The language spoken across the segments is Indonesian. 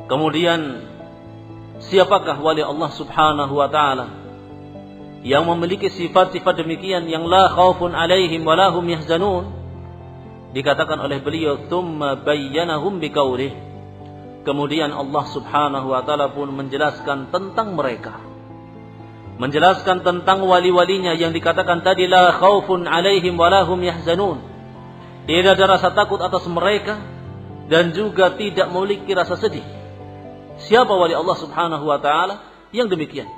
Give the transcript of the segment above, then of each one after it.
Kemudian siapakah wali Allah Subhanahu wa taala yang memiliki sifat-sifat demikian yang la khaufun alaihim wa la hum yahzanun? Dikatakan oleh beliau, tsumma bayyanahum biqaulih. Kemudian Allah Subhanahu wa taala pun menjelaskan tentang mereka. Menjelaskan tentang wali-walinya yang dikatakan tadi la khaufun alaihim wa la hum yahzanun. Tidak ada rasa takut atas mereka dan juga tidak memiliki rasa sedih. Siapa wali Allah Subhanahu wa taala yang demikian?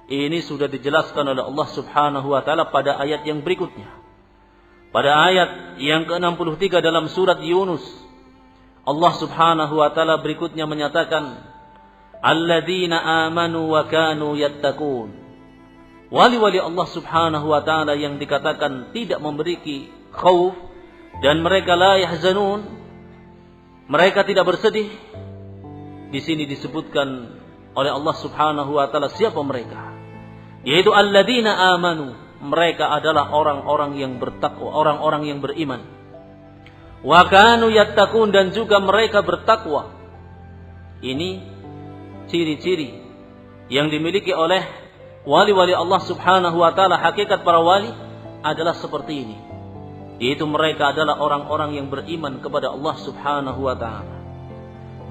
Ini sudah dijelaskan oleh Allah Subhanahu wa taala pada ayat yang berikutnya. Pada ayat yang ke-63 dalam surat Yunus, Allah Subhanahu wa taala berikutnya menyatakan, alladzina amanu wa kanu yattaqun. Wali-wali Allah Subhanahu wa taala yang dikatakan tidak memiliki khauf dan mereka la yahzanun, mereka tidak bersedih. Di sini disebutkan oleh Allah Subhanahu wa taala siapa mereka? Yaitu alladzina amanu, mereka adalah orang-orang yang bertakwa, orang-orang yang beriman. Wa kanu yattaqun, dan juga mereka bertakwa. Ini ciri-ciri yang dimiliki oleh wali-wali Allah Subhanahu wa taala. Hakikat para wali adalah seperti ini, yaitu mereka adalah orang-orang yang beriman kepada Allah Subhanahu wa taala,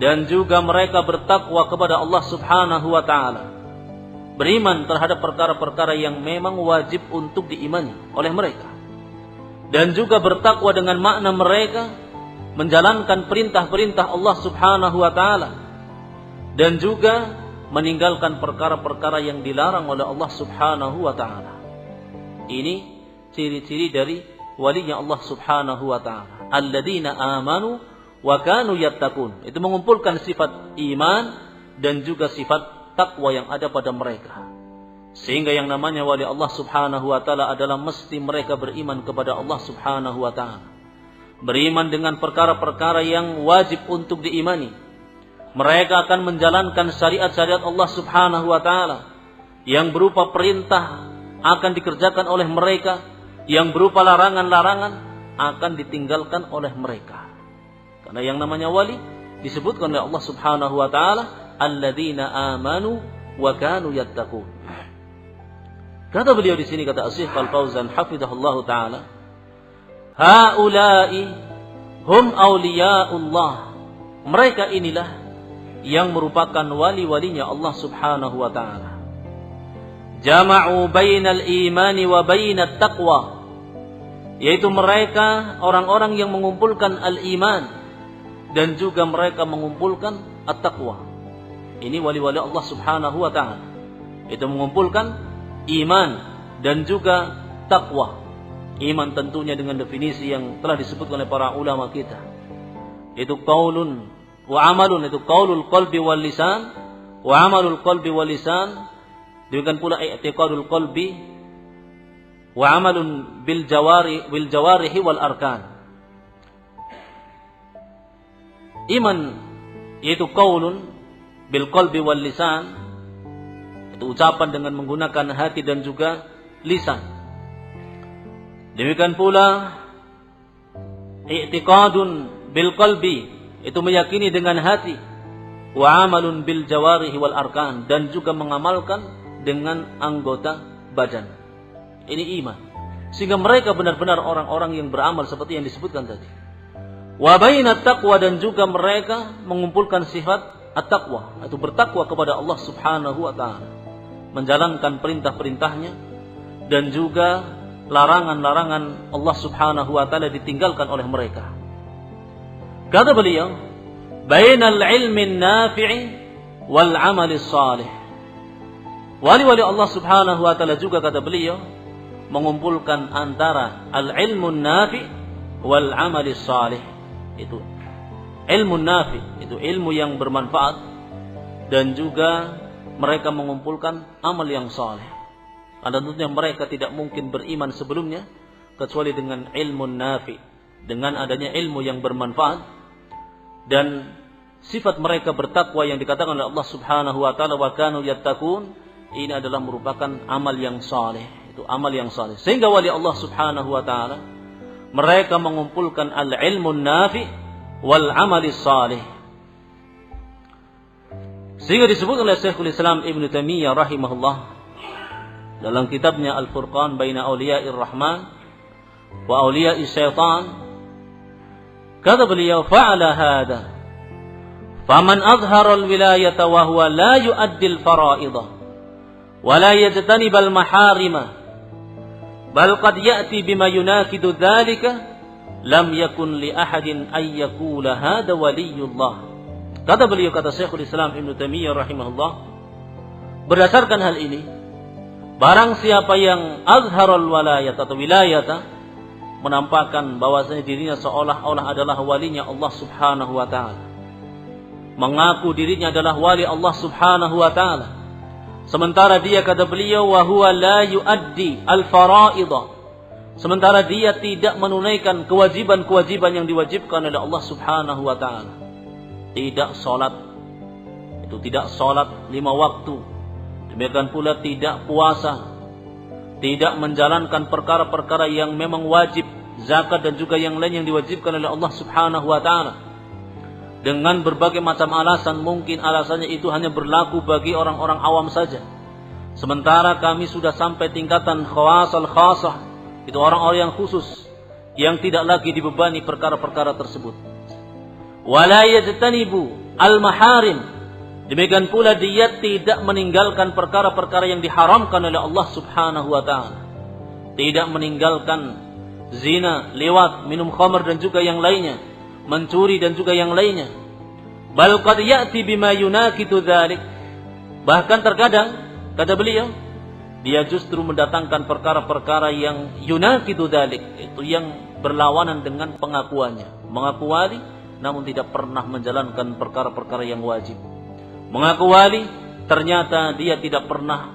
dan juga mereka bertakwa kepada Allah Subhanahu wa taala. Beriman terhadap perkara-perkara yang memang wajib untuk diimani oleh mereka, dan juga bertakwa dengan makna mereka menjalankan perintah-perintah Allah Subhanahu wa taala, dan juga meninggalkan perkara-perkara yang dilarang oleh Allah Subhanahu wa taala. Ini ciri-ciri dari walinya Allah Subhanahu wa taala. Alladzina amanu wa kanu yattaqun. Itu mengumpulkan sifat iman dan juga sifat takwa yang ada pada mereka. Sehingga yang namanya wali Allah Subhanahu wa taala adalah mesti mereka beriman kepada Allah Subhanahu wa taala. Beriman dengan perkara-perkara yang wajib untuk diimani. Mereka akan menjalankan syariat-syariat Allah Subhanahu wa taala yang berupa perintah akan dikerjakan oleh mereka, yang berupa larangan-larangan akan ditinggalkan oleh mereka. Karena yang namanya wali disebutkan oleh Allah Subhanahu wa taala, alladzina amanu wa kanu yattaqun. Kata beliau di sini, kata Asy-Syaikh Al-Fauzan hafizahullahu taala, haula'i hum auliyaullah. Mereka inilah yang merupakan wali-walinya Allah Subhanahu wa taala. Jama'u bainal imani wa bainat taqwa. Yaitu mereka orang-orang yang mengumpulkan al-iman dan juga mereka mengumpulkan at-taqwa. Ini wali-wali Allah Subhanahu wa ta'ala. Itu mengumpulkan iman dan juga takwa. Iman tentunya dengan definisi yang telah disebutkan oleh para ulama kita. Itu qaulun wa amalun, itu qaulul qalbi wal lisan wa amalul qalbi wal lisan. Demikian pula i'tiqadul qalbi wa amalun bil jawarihi wal arkan. Iman yaitu qaulun bil qalbi wal lisan, itu ucapan dengan menggunakan hati dan juga lisan. Demikian pula i'tiqadun bil qalbi, itu meyakini dengan hati, wa amalun bil jawarihi wal arkan, dan juga mengamalkan dengan anggota badan. Ini iman. Sehingga mereka benar-benar orang-orang yang beramal seperti yang disebutkan tadi. Wa bainat taqwa, dan juga mereka mengumpulkan sifat at-taqwa, itu bertakwa kepada Allah Subhanahu wa ta'ala, menjalankan perintah-perintahnya dan juga larangan-larangan Allah Subhanahu wa ta'ala ditinggalkan oleh mereka. Kata beliau, bainal ilmin nafi'i wal amalis salih. Wali-wali Allah Subhanahu wa ta'ala juga, kata beliau, mengumpulkan antara al-ilmun nafi' wal amalis salih. Itu ilmu nafi, itu ilmu yang bermanfaat, dan juga mereka mengumpulkan amal yang saleh. Karena tentunya mereka tidak mungkin beriman sebelumnya kecuali dengan ilmu nafi, dengan adanya ilmu yang bermanfaat, dan sifat mereka bertakwa yang dikatakan oleh Allah Subhanahu wa taala wa kanu yattaqun, ini adalah merupakan amal yang saleh. Itu amal yang saleh. Sehingga wali Allah Subhanahu wa taala mereka mengumpulkan al-ilmun nafi wal amalis saleh. Sehingga disebut oleh Syekhul Islam Ibn Taimiyah rahimahullah dalam kitabnya Al-Furqan baina Auliya'ir Rahman wa Auliya'is Syaitan, kata beliau, fa'ala hadha faman azhara al-wilayata wa huwa la yu'addi al-fara'idha wa la yajtanib al-maharima bal qad ya'ti bima yunakidu dhalika lam yakun li ahadin ay yaqula hadha waliyullah. Kata beliau, kata Syekhul Islam Ibn Taimiyah rahimahullah, berdasarkan hal ini, barang siapa yang azharul walayat atau wilayata, menampakkan bahwasanya dirinya seolah-olah adalah walinya Allah Subhanahu wa taala, mengaku dirinya adalah wali Allah Subhanahu wa taala, sementara dia, kata beliau, wa huwa la yuaddi al-fara'idha, sementara dia tidak menunaikan kewajiban-kewajiban yang diwajibkan oleh Allah Subhanahu wa taala. Tidak sholat, itu tidak sholat 5 waktu. Demikian pula tidak puasa, tidak menjalankan perkara-perkara yang memang wajib, zakat dan juga yang lain yang diwajibkan oleh Allah Subhanahu wa taala. Dengan berbagai macam alasan, mungkin alasannya itu hanya berlaku bagi orang-orang awam saja. Sementara kami sudah sampai tingkatan khawasal khasah, itu orang-orang yang khusus, yang tidak lagi dibebani perkara-perkara tersebut. Wala yajtanibu al-maharim, demikian pula dia tidak meninggalkan perkara-perkara yang diharamkan oleh Allah Subhanahu wa taala. Tidak meninggalkan zina, liwat, minum khamr dan juga yang lainnya, mencuri dan juga yang lainnya. Bal qad ya'ti bima yunakitu dzalik. Bahkan terkadang, kata beliau, dia justru mendatangkan perkara-perkara yang yunakitu dzalik, itu yang berlawanan dengan pengakuannya. Mengaku wali namun tidak pernah menjalankan perkara-perkara yang wajib. Mengaku wali, ternyata dia tidak pernah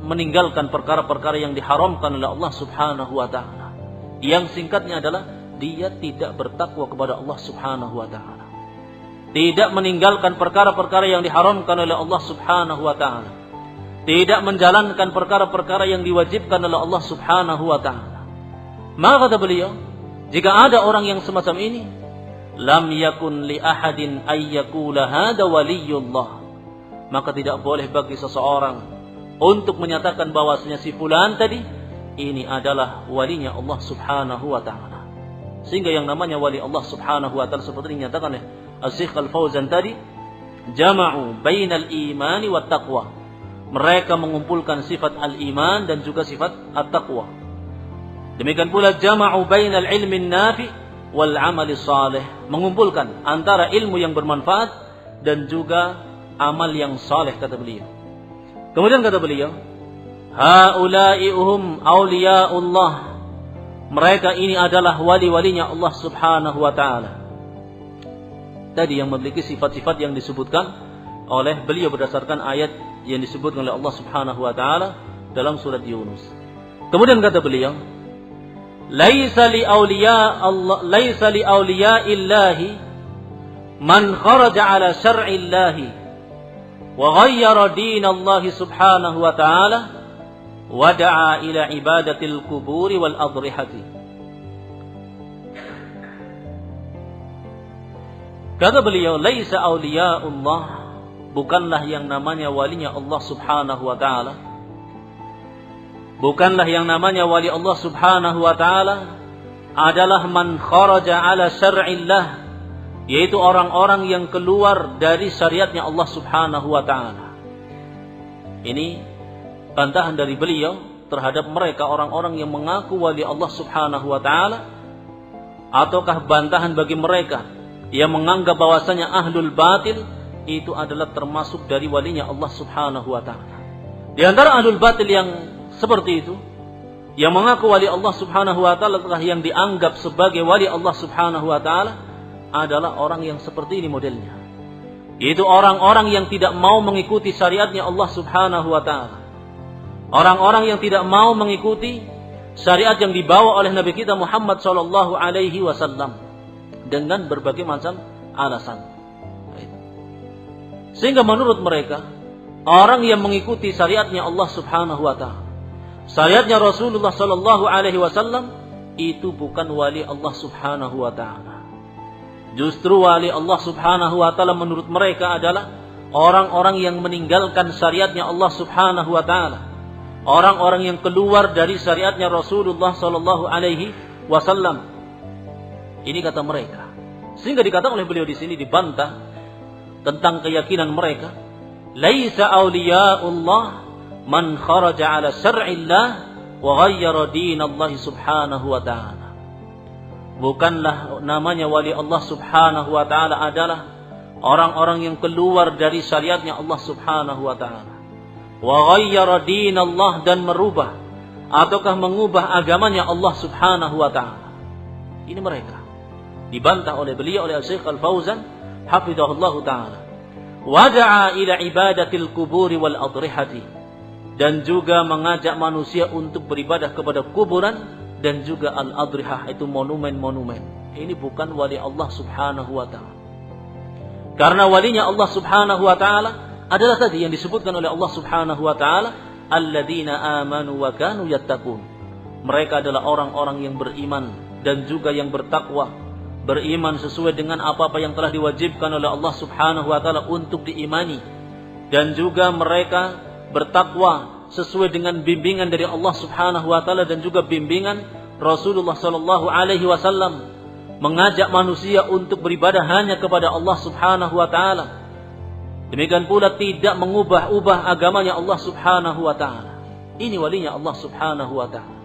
meninggalkan perkara-perkara yang diharamkan oleh Allah Subhanahu wa taala. Yang singkatnya adalah dia tidak bertakwa kepada Allah Subhanahu wa taala. Tidak meninggalkan perkara-perkara yang diharamkan oleh Allah Subhanahu wa taala. Tidak menjalankan perkara-perkara yang diwajibkan oleh Allah Subhanahu wa taala. Maka kata beliau, jika ada orang yang semacam ini, lam yakun li ahadin ay yaqula hada waliyullah, maka tidak boleh bagi seseorang untuk menyatakan bahwasanya si fulan tadi ini adalah walinya Allah Subhanahu wa taala. Sehingga yang namanya wali Allah Subhanahu wa taala seperti dinyatakan oleh Asy-Syaikh Al-Fauzan tadi, jama'u bainal imani wat taqwa. Mereka mengumpulkan sifat al-iman dan juga sifat at-taqwa. Demikian pula jama'u bainal ilmin nafi wal amali salih, mengumpulkan antara ilmu yang bermanfaat dan juga amal yang saleh, kata beliau. Kemudian kata beliau, haula'i hum awliyaullah, mereka ini adalah wali-walinya Allah Subhanahu wa taala. Tadi yang memiliki sifat-sifat yang disebutkan oleh beliau berdasarkan ayat yang disebutkan oleh Allah Subhanahu wa taala dalam surat Yunus. Kemudian kata beliau, laisa li awliya illahi man kharaja ala syar'i illahi wa ghayyara din Allah Subhanahu wa ta'ala wa da'a ila ibadatil kuburi wal adrihati. Kata beliau, laisa awliyaullah, bukanlah yang namanya walinya Allah Subhanahu wa ta'ala, bukanlah yang namanya wali Allah Subhanahu wa ta'ala adalah man kharaja ala syar'illah, yaitu orang-orang yang keluar dari syariatnya Allah Subhanahu wa ta'ala. Ini bantahan dari beliau terhadap mereka orang-orang yang mengaku wali Allah Subhanahu wa ta'ala, ataukah bantahan bagi mereka yang menganggap bahwasanya ahlul batil itu adalah termasuk dari walinya Allah Subhanahu wa ta'ala. Di antara ahlul batil yang seperti itu, yang mengaku wali Allah Subhanahu wa ta'ala yang dianggap sebagai wali Allah Subhanahu wa ta'ala adalah orang yang seperti ini modelnya, yaitu orang-orang yang tidak mau mengikuti syariatnya Allah Subhanahu wa ta'ala, orang-orang yang tidak mau mengikuti syariat yang dibawa oleh Nabi kita Muhammad sallallahu alaihi wasallam dengan berbagai macam alasan. Sehingga menurut mereka orang yang mengikuti syariatnya Allah Subhanahu wa taala, syariatnya Rasulullah sallallahu alaihi wasallam, itu bukan wali Allah Subhanahu wa taala. Justru wali Allah Subhanahu wa taala menurut mereka adalah orang-orang yang meninggalkan syariatnya Allah Subhanahu wa taala, orang-orang yang keluar dari syariatnya Rasulullah sallallahu alaihi wasallam. Ini kata mereka. Sehingga dikatakan oleh beliau di sini, dibantah tentang keyakinan mereka, laisa awliyaullah man kharaja ala syar'illah wa ghayyara dinallahi subhanahu wa ta'ala. Bukanlah namanya wali Allah Subhanahu wa ta'ala adalah orang-orang yang keluar dari syariatnya Allah Subhanahu wa ta'ala, wa ghayyara dinallah, dan merubah ataukah mengubah agamanya Allah Subhanahu wa ta'ala. Ini mereka dibantah oleh beliau, oleh Syekh Al-Fauzan hafizahullahu ta'ala. Wada'a ila ibadatil kuburi wal adrihati, dan juga mengajak manusia untuk beribadah kepada kuburan dan juga al-adrihah, itu monumen-monumen. Ini bukan wali Allah Subhanahu wa ta'ala. Karena walinya Allah Subhanahu wa ta'ala adalah tadi yang disebutkan oleh Allah Subhanahu wa ta'ala, alladzina amanu wa kanu yattaqun. Mereka adalah orang-orang yang beriman dan juga yang bertakwa. Beriman sesuai dengan apa-apa yang telah diwajibkan oleh Allah Subhanahu wa ta'ala untuk diimani. Dan juga mereka bertakwa sesuai dengan bimbingan dari Allah Subhanahu wa ta'ala dan juga bimbingan Rasulullah sallallahu alaihi wasallam, mengajak manusia untuk beribadah hanya kepada Allah Subhanahu wa ta'ala. Demikian pula tidak mengubah-ubah agamanya Allah Subhanahu wa ta'ala. Ini walinya Allah Subhanahu wa ta'ala.